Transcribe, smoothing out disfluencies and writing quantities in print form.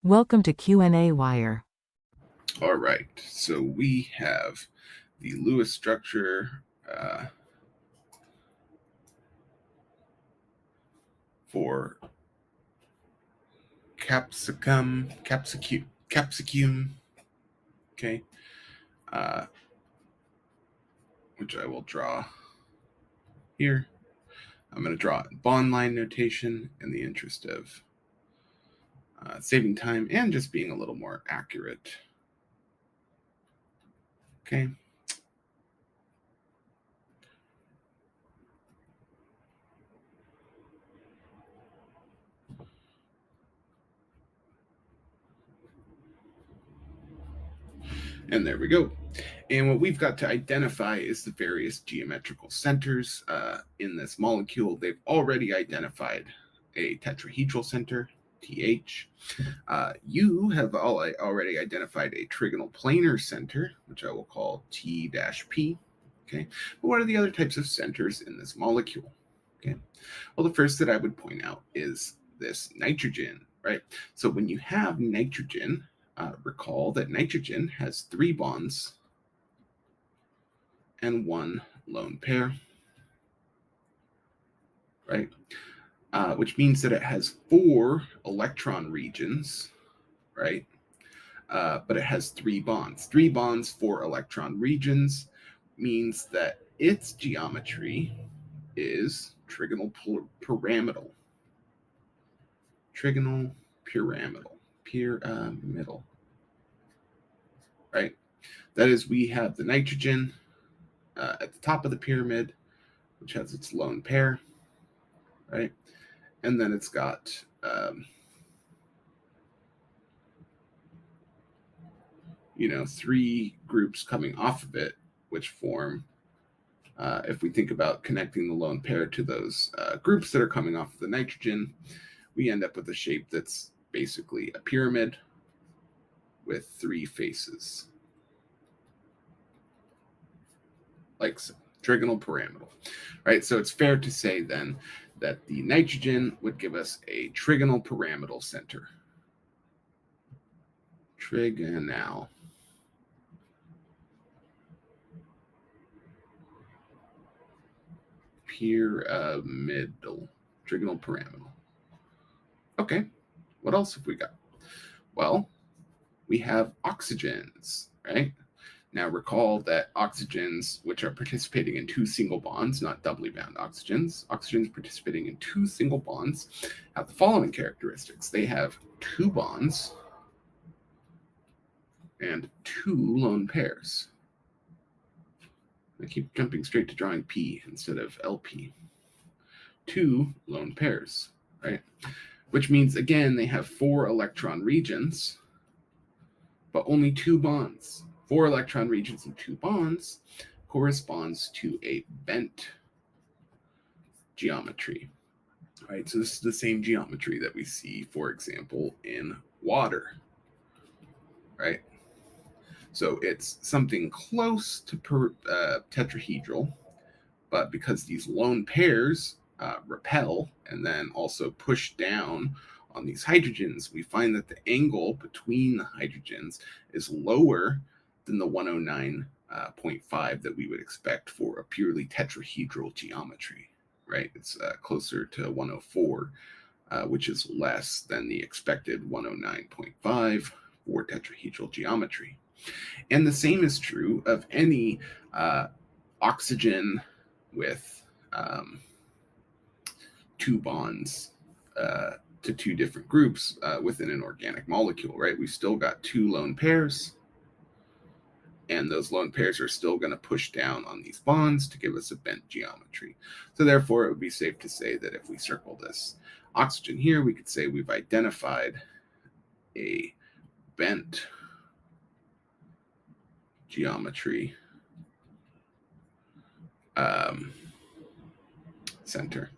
Welcome to qnawire. All right, so we have the Lewis structure for capsicum, okay, which I will draw here. I'm going to draw it in bond line notation in the interest of saving time and just being a little more accurate. Okay. And there we go. And what we've got to identify is the various geometrical centers in this molecule. They've already identified a tetrahedral center, TH. You have already identified a trigonal planar center, which I will call T-P. Okay. But what are the other types of centers in this molecule? Okay. Well, the first that I would point out is this nitrogen, right? So when you have nitrogen, recall that nitrogen has 3 bonds and 1 lone pair, right? Which means that it has 4 electron regions, right? But it has 3 bonds. 3 bonds, 4 electron regions means that its geometry is trigonal pyramidal. Trigonal pyramidal, right? That is, we have the nitrogen at the top of the pyramid, which has its lone pair, right? And then it's got 3 groups coming off of it, which form, if we think about connecting the lone pair to those groups that are coming off of the nitrogen, we end up with a shape that's basically a pyramid with 3 faces, like so. Trigonal pyramidal, right? So it's fair to say then that the nitrogen would give us a trigonal pyramidal center. Trigonal. Pyramidal. Trigonal pyramidal. Okay, what else have we got? Well, we have oxygens, right? Now recall that oxygens, which are participating in 2 single bonds, not doubly bound oxygens participating in 2 single bonds, have the following characteristics. They have 2 bonds and 2 lone pairs. I keep jumping straight to drawing P instead of LP. 2 lone pairs, right? Which means, again, they have 4 electron regions, but only 2 bonds. 4 electron regions and 2 bonds corresponds to a bent geometry, right? So this is the same geometry that we see, for example, in water, right? So it's something close to tetrahedral, but because these lone pairs repel and then also push down on these hydrogens, we find that the angle between the hydrogens is lower than the 109.5 that we would expect for a purely tetrahedral geometry, right? It's closer to 104, which is less than the expected 109.5 for tetrahedral geometry. And the same is true of any oxygen with 2 bonds to 2 different groups within an organic molecule, right? We've still got 2 lone pairs, and those lone pairs are still going to push down on these bonds to give us a bent geometry. So therefore, it would be safe to say that if we circle this oxygen here, we could say we've identified a bent geometry center.